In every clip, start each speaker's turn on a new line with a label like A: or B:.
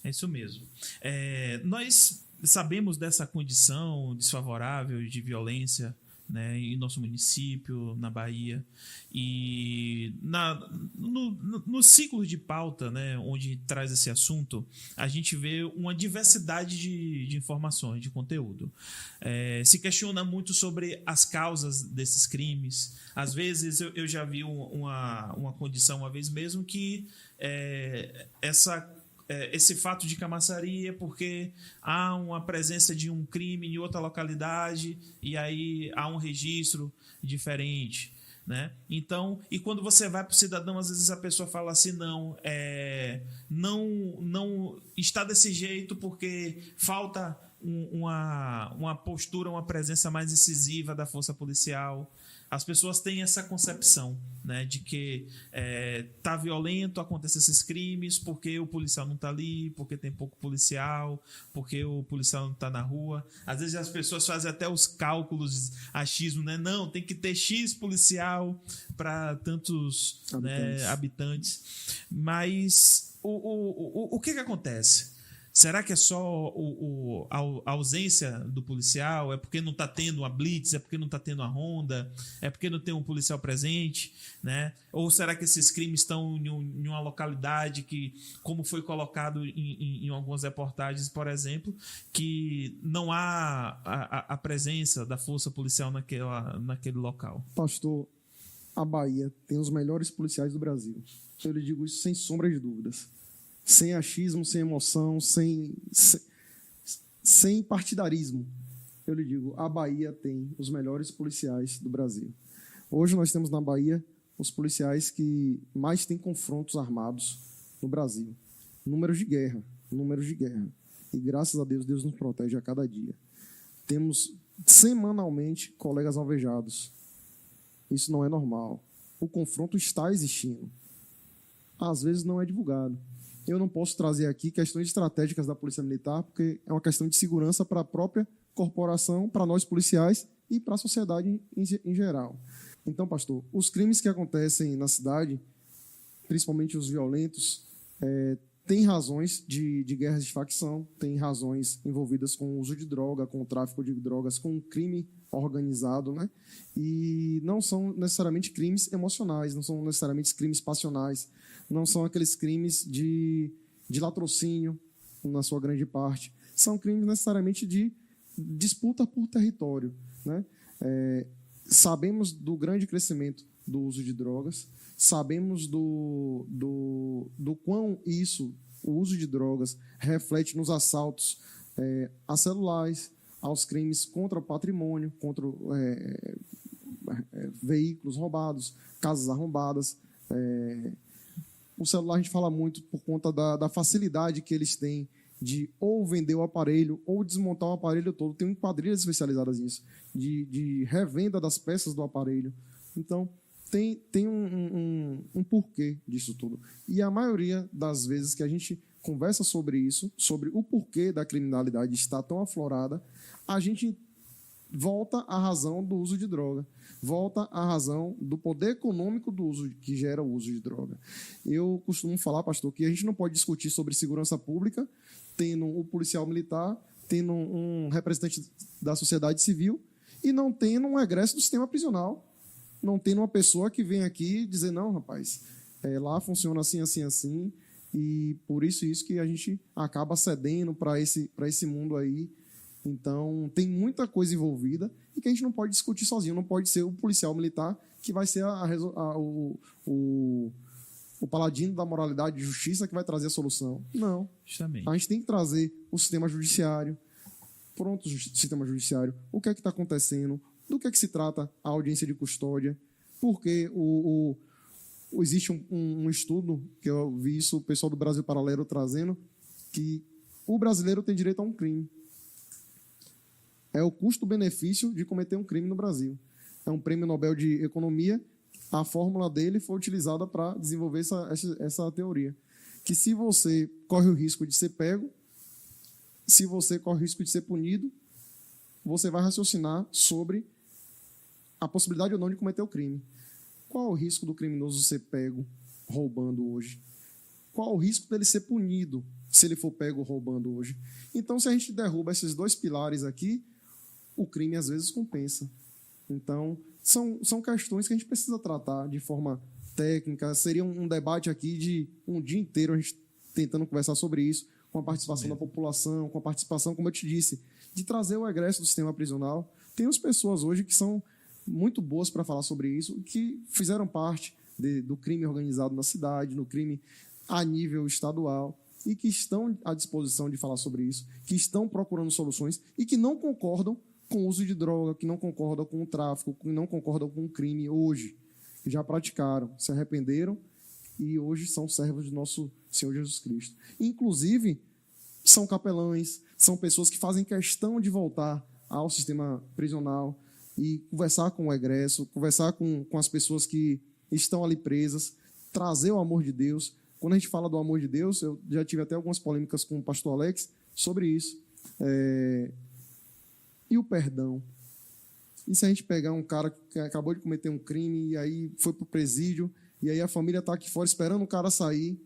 A: É isso mesmo. Nós sabemos dessa condição desfavorável de violência, né, em nosso município, na Bahia, e no ciclo de pauta, né, onde traz esse assunto, a gente vê uma diversidade de informações, de conteúdo. Se questiona muito sobre as causas desses crimes. Às vezes eu já vi uma condição, uma vez mesmo, que esse fato de camaçaria porque há uma presença de um crime em outra localidade e aí há um registro diferente, né? Então, e quando você vai para o cidadão, às vezes a pessoa fala assim, não está desse jeito porque falta uma postura, uma presença mais incisiva da força policial. As pessoas têm essa concepção, né, de que tá violento, acontecem esses crimes porque o policial não está ali, porque tem pouco policial, porque o policial não está na rua. Às vezes as pessoas fazem até os cálculos, achismo, né? Não, tem que ter X policial para tantos habitantes. Mas o que acontece? Será que é só a ausência do policial? É porque não está tendo a blitz? É porque não está tendo a ronda? É porque não tem um policial presente? Né? Ou será que esses crimes estão em uma localidade que, como foi colocado em algumas reportagens, por exemplo, que não há a presença da força policial naquele local?
B: Pastor, a Bahia tem os melhores policiais do Brasil. Eu lhe digo isso sem sombra de dúvidas. Sem achismo, sem emoção, sem partidarismo. Eu lhe digo, a Bahia tem os melhores policiais do Brasil. Hoje nós temos na Bahia os policiais que mais têm confrontos armados no Brasil. Números de guerra. E graças a Deus, Deus nos protege a cada dia. Temos semanalmente colegas alvejados. Isso não é normal. O confronto está existindo. Às vezes não é divulgado. Eu não posso trazer aqui questões estratégicas da Polícia Militar, porque é uma questão de segurança para a própria corporação, para nós policiais e para a sociedade em geral. Então, pastor, os crimes que acontecem na cidade, principalmente os violentos, têm razões de guerras de facção, têm razões envolvidas com o uso de droga, com o tráfico de drogas, com o crime organizado, né? E não são necessariamente crimes emocionais, não são necessariamente crimes passionais, não são aqueles crimes de latrocínio, na sua grande parte. São crimes necessariamente de disputa por território, né? Sabemos do grande crescimento do uso de drogas, sabemos do quão o uso de drogas, reflete nos assaltos a celulares, aos crimes contra o patrimônio, contra veículos roubados, casas arrombadas. O celular a gente fala muito por conta da facilidade que eles têm de ou vender o aparelho ou desmontar o aparelho todo. Tem quadrilhas especializadas nisso, de revenda das peças do aparelho. Então, tem um porquê disso tudo. E a maioria das vezes que a gente conversa sobre isso, sobre o porquê da criminalidade estar tão aflorada, a gente volta à razão do uso de droga, volta à razão do poder econômico do uso que gera o uso de droga. Eu costumo falar, pastor, que a gente não pode discutir sobre segurança pública tendo o policial militar, tendo um representante da sociedade civil e não tendo um egresso do sistema prisional, não tendo uma pessoa que vem aqui dizer, não, rapaz, lá funciona assim, assim, assim, e por isso que a gente acaba cedendo para esse mundo aí. Então, tem muita coisa envolvida e que a gente não pode discutir sozinho. Não pode ser o policial militar que vai ser o paladino da moralidade e justiça que vai trazer a solução. Não.
A: Justamente.
B: A gente tem que trazer o sistema judiciário. Pronto, sistema judiciário. O que é que está acontecendo? Do que é que se trata a audiência de custódia? Porque existe um estudo, que eu vi isso, o pessoal do Brasil Paralelo trazendo, que o brasileiro tem direito a um crime. É o custo-benefício de cometer um crime no Brasil. É um prêmio Nobel de Economia. A fórmula dele foi utilizada para desenvolver essa teoria. Que se você corre o risco de ser pego, se você corre o risco de ser punido, você vai raciocinar sobre a possibilidade ou não de cometer o crime. Qual é o risco do criminoso ser pego roubando hoje? Qual é o risco dele ser punido se ele for pego roubando hoje. Então, se a gente derruba esses 2 pilares aqui, o crime às vezes compensa. Então, são questões que a gente precisa tratar de forma técnica. Seria um debate aqui de um dia inteiro a gente tentando conversar sobre isso, com a participação da população, com a participação, como eu te disse, de trazer o egresso do sistema prisional. Temos pessoas hoje que são muito boas para falar sobre isso, que fizeram parte do crime organizado na cidade, no crime a nível estadual, e que estão à disposição de falar sobre isso, que estão procurando soluções e que não concordam com o uso de droga, que não concordam com o tráfico, que não concordam com o crime hoje, que já praticaram, se arrependeram e hoje são servos do nosso Senhor Jesus Cristo. Inclusive, são capelães, são pessoas que fazem questão de voltar ao sistema prisional e conversar com o egresso, conversar com as pessoas que estão ali presas, trazer o amor de Deus. Quando a gente fala do amor de Deus, eu já tive até algumas polêmicas com o pastor Alex sobre isso. E o perdão? E se a gente pegar um cara que acabou de cometer um crime e aí foi para o presídio, e aí a família está aqui fora esperando o cara sair,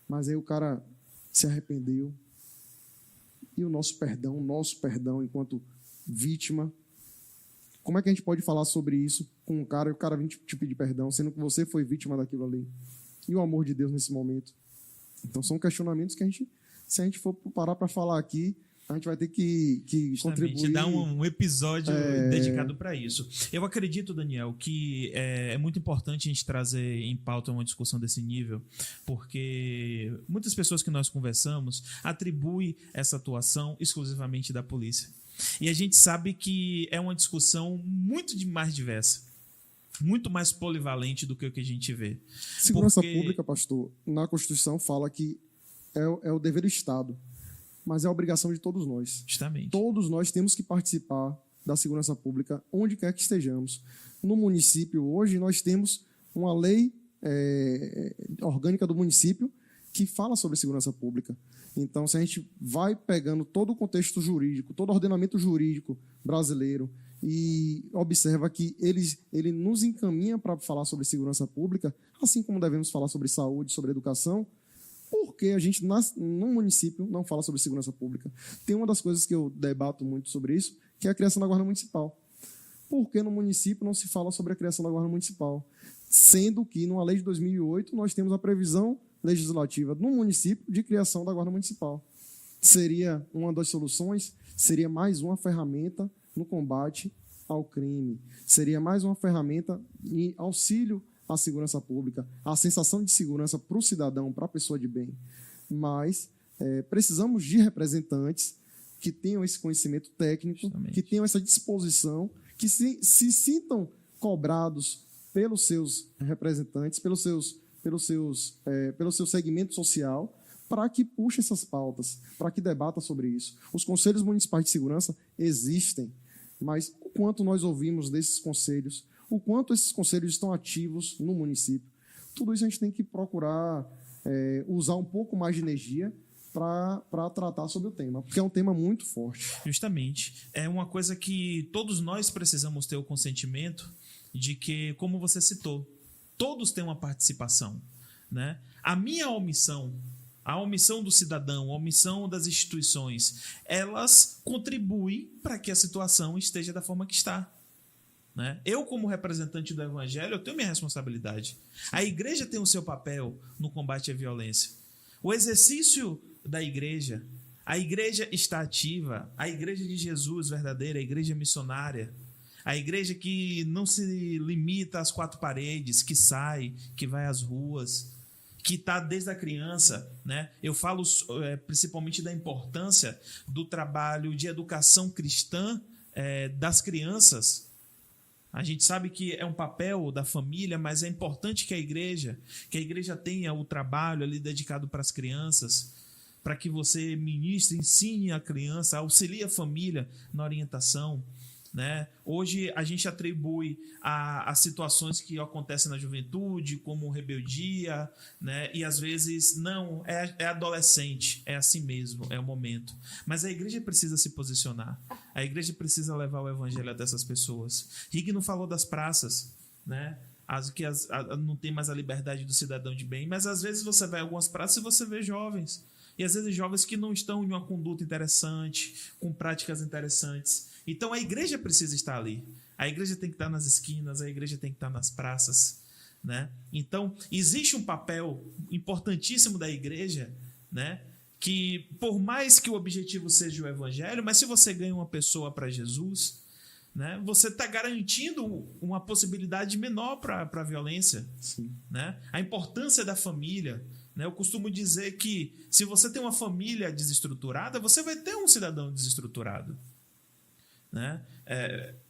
B: mas aí o cara se arrependeu. E o nosso perdão enquanto vítima, como é que a gente pode falar sobre isso com um cara e o cara vir te pedir perdão, sendo que você foi vítima daquilo ali? E o amor de Deus nesse momento? Então são questionamentos que se a gente for parar para falar aqui, a gente vai ter que contribuir.
A: Dar um episódio dedicado para isso. Eu acredito, Daniel, que é muito importante a gente trazer em pauta uma discussão desse nível, porque muitas pessoas que nós conversamos atribuem essa atuação exclusivamente da polícia. E a gente sabe que é uma discussão muito mais diversa, muito mais polivalente do que o que a gente vê.
B: Segurança pública, pastor, na Constituição fala que é o dever do Estado, mas é a obrigação de todos nós.
A: Justamente.
B: Todos nós temos que participar da segurança pública onde quer que estejamos. No município, hoje, nós temos uma lei orgânica do município que fala sobre segurança pública. Então, se a gente vai pegando todo o contexto jurídico, todo o ordenamento jurídico brasileiro e observa que ele nos encaminha para falar sobre segurança pública, assim como devemos falar sobre saúde, sobre educação, porque a gente, no município, não fala sobre segurança pública. Tem uma das coisas que eu debato muito sobre isso, que é a criação da Guarda Municipal. Por que no município não se fala sobre a criação da Guarda Municipal? Sendo que, numa lei de 2008, nós temos a previsão legislativa no município de criação da Guarda Municipal. Seria uma das soluções, seria mais uma ferramenta no combate ao crime. Seria mais uma ferramenta em auxílio à segurança pública, a sensação de segurança para o cidadão, para a pessoa de bem. Mas precisamos de representantes que tenham esse conhecimento técnico, justamente, que tenham essa disposição, que se sintam cobrados pelos seus representantes, pelo seu segmento social, para que puxe essas pautas, para que debata sobre isso. Os conselhos municipais de segurança existem, mas o quanto nós ouvimos desses conselhos, o quanto esses conselhos estão ativos no município, tudo isso a gente tem que procurar usar um pouco mais de energia para tratar sobre o tema, porque é um tema muito forte.
A: Justamente. É uma coisa que todos nós precisamos ter o consentimento de que, como você citou, todos têm uma participação, né? A minha omissão, a omissão do cidadão, a omissão das instituições, elas contribuem para que a situação esteja da forma que está, né? Eu, como representante do Evangelho, eu tenho minha responsabilidade. A igreja tem o seu papel no combate à violência. O exercício da igreja, a igreja está ativa, a igreja de Jesus verdadeira, a igreja missionária, a igreja que não se limita às 4 paredes, que sai, que vai às ruas, que está desde a criança, né? Eu falo principalmente da importância do trabalho de educação cristã das crianças. A gente sabe que é um papel da família, mas é importante que a igreja tenha o trabalho ali dedicado para as crianças, para que você ministre, ensine a criança, auxilie a família na orientação, né? Hoje a gente atribui a situações que acontecem na juventude como rebeldia, né? E às vezes não, é adolescente, é assim mesmo, é o momento. Mas a igreja precisa se posicionar, a igreja precisa levar o evangelho a dessas pessoas. Rigno falou das praças, né? Não tem mais a liberdade do cidadão de bem, mas às vezes você vai a algumas praças e você vê jovens. E às vezes jovens que não estão em uma conduta interessante, com práticas interessantes. Então a igreja precisa estar ali. A igreja tem que estar nas esquinas, a igreja tem que estar nas praças, né? Então existe um papel importantíssimo da igreja, né? Que por mais que o objetivo seja o evangelho, mas se você ganha uma pessoa para Jesus, né, você está garantindo uma possibilidade menor para a violência.
B: Sim.
A: Né? A importância da família. Né? Eu costumo dizer que se você tem uma família desestruturada, você vai ter um cidadão desestruturado. Né?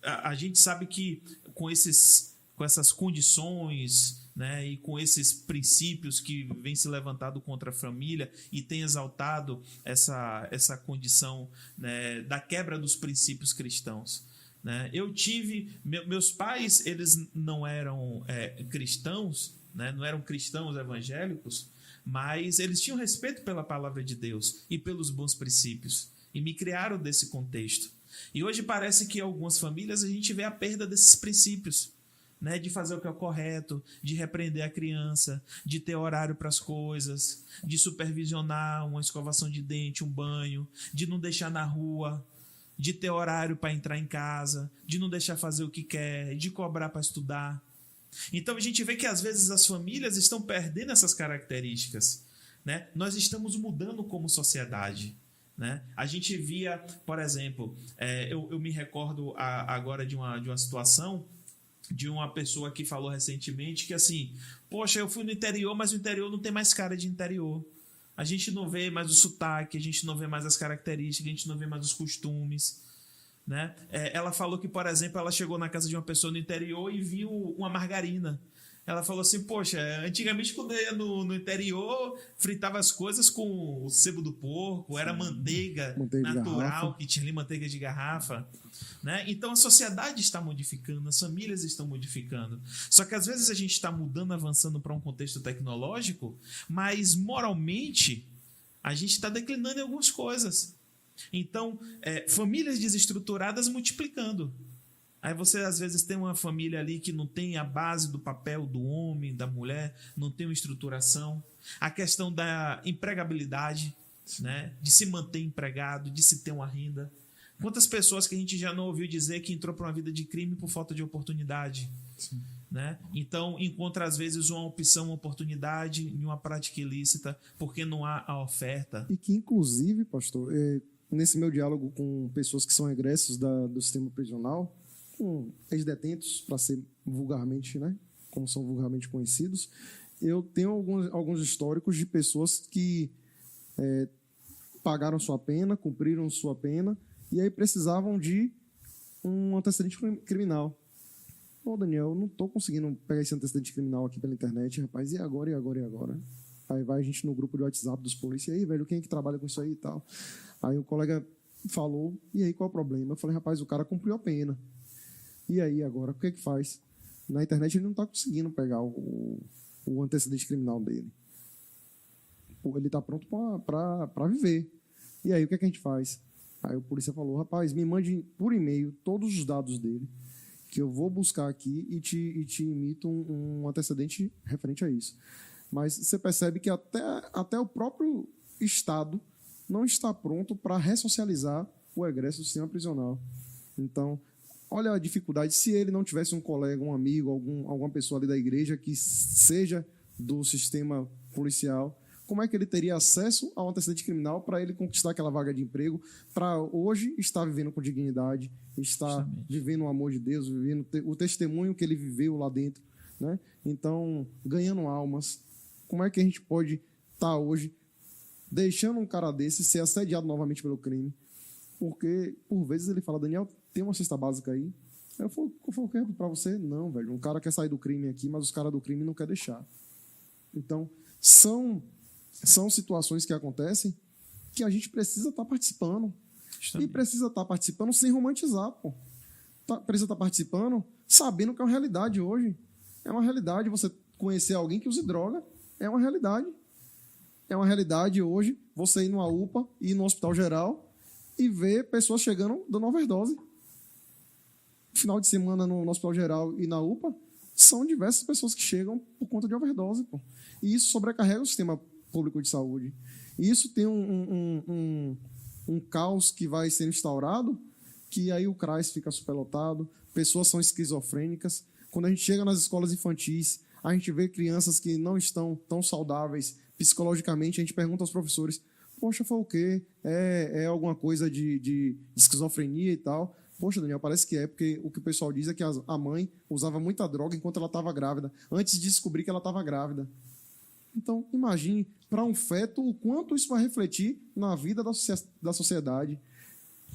A: A gente sabe que com essas condições, né, e com esses princípios que vem se levantado contra a família e tem exaltado essa condição, né, da quebra dos princípios cristãos. Né? Eu tive... Meus pais, eles não eram cristãos, né? Não eram cristãos evangélicos, mas eles tinham respeito pela palavra de Deus e pelos bons princípios. E me criaram desse contexto. E hoje parece que em algumas famílias a gente vê a perda desses princípios. Né? De fazer o que é o correto, de repreender a criança, de ter horário para as coisas, de supervisionar uma escovação de dente, um banho, de não deixar na rua, de ter horário para entrar em casa, de não deixar fazer o que quer, de cobrar para estudar. Então a gente vê que às vezes as famílias estão perdendo essas características. Né? Nós estamos mudando como sociedade. Né? A gente via, por exemplo, eu me recordo agora de uma situação de uma pessoa que falou recentemente que assim, poxa, eu fui no interior, mas o interior não tem mais cara de interior. A gente não vê mais o sotaque, a gente não vê mais as características, a gente não vê mais os costumes. Né? Ela falou que, por exemplo, ela chegou na casa de uma pessoa no interior e viu uma margarina. Ela falou assim, poxa, antigamente quando eu ia no interior, fritava as coisas com o sebo do porco, era manteiga natural, que tinha ali manteiga de garrafa. Né? Então a sociedade está modificando, as famílias estão modificando. Só que às vezes a gente está mudando, avançando para um contexto tecnológico, mas moralmente a gente está declinando em algumas coisas. Então, famílias desestruturadas multiplicando. Aí você às vezes tem uma família ali que não tem a base do papel do homem, da mulher, não tem uma estruturação. A questão da empregabilidade, né? De se manter empregado, de se ter uma renda. Quantas pessoas que a gente já não ouviu dizer que entrou para uma vida de crime por falta de oportunidade? Sim. Né? Então encontra às vezes uma opção, uma oportunidade em uma prática ilícita porque não há a oferta.
B: E que inclusive, pastor, nesse meu diálogo com pessoas que são egressos do sistema prisional, com ex-detentos, para ser vulgarmente, né, como são vulgarmente conhecidos, eu tenho alguns históricos de pessoas que pagaram sua pena, cumpriram sua pena, e aí precisavam de um antecedente criminal. Ô, Daniel, eu não estou conseguindo pegar esse antecedente criminal aqui pela internet, rapaz, e agora? Aí vai a gente no grupo de WhatsApp dos polícias, e aí, velho, quem é que trabalha com isso aí e tal? Aí o colega falou, e aí qual é o problema? Eu falei, rapaz, o cara cumpriu a pena. E aí, agora, o que é que faz? Na internet ele não está conseguindo pegar o antecedente criminal dele. Ele está pronto para viver. E aí, o que é que a gente faz? Aí o polícia falou, rapaz, me mande por e-mail todos os dados dele, que eu vou buscar aqui e te imito um antecedente referente a isso. Mas você percebe que até o próprio Estado não está pronto para ressocializar o egresso do sistema prisional. Então, olha a dificuldade. Se ele não tivesse um colega, um amigo, alguma pessoa ali da igreja que seja do sistema policial, como é que ele teria acesso ao antecedente criminal para ele conquistar aquela vaga de emprego, para hoje estar vivendo com dignidade, estar vivendo o amor de Deus, vivendo o testemunho que ele viveu lá dentro, né? Então, ganhando almas. Como é que a gente pode estar hoje deixando um cara desse ser assediado novamente pelo crime? Porque, por vezes, ele fala, Daniel, tem uma cesta básica aí? Eu falo, o que é para você? Não, velho, um cara quer sair do crime aqui, mas os caras do crime não querem deixar. Então, são situações que acontecem que a gente precisa estar participando. E precisa estar participando sem romantizar, pô. Precisa estar participando sabendo que é uma realidade hoje. É uma realidade você conhecer alguém que use droga. É uma realidade. É uma realidade hoje você ir numa UPA, ir no hospital geral e ver pessoas chegando dando overdose. Final de semana no hospital geral e na UPA, são diversas pessoas que chegam por conta de overdose, pô. E isso sobrecarrega o sistema público de saúde. E isso tem um caos que vai ser instaurado, que aí o CRAS fica superlotado, pessoas são esquizofrênicas. Quando a gente chega nas escolas infantis, a gente vê crianças que não estão tão saudáveis psicologicamente, a gente pergunta aos professores, poxa, foi o quê? É alguma coisa de esquizofrenia e tal? Poxa, Daniel, parece que é, porque o que o pessoal diz é que a mãe usava muita droga enquanto ela estava grávida, antes de descobrir que ela estava grávida. Então, imagine, para um feto, o quanto isso vai refletir na vida da sociedade.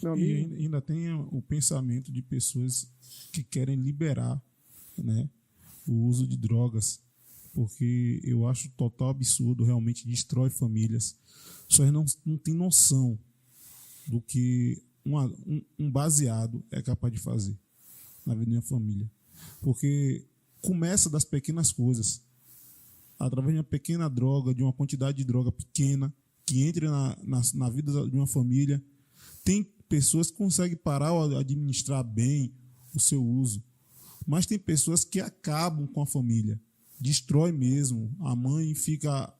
B: Meu amigo.
C: E ainda tem o pensamento de pessoas que querem liberar, né, o uso de drogas, porque eu acho total absurdo, realmente destrói famílias. Só não tem noção do que um baseado é capaz de fazer na vida de uma família. Porque começa das pequenas coisas, através de uma pequena droga, de uma quantidade de droga pequena, que entra na vida de uma família. Tem pessoas que conseguem parar ou administrar bem o seu uso, mas tem pessoas que acabam com a família, destrói mesmo. A mãe fica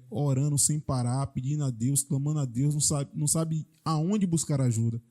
C: orando sem parar, pedindo a Deus, clamando a Deus, não sabe aonde buscar ajuda, né?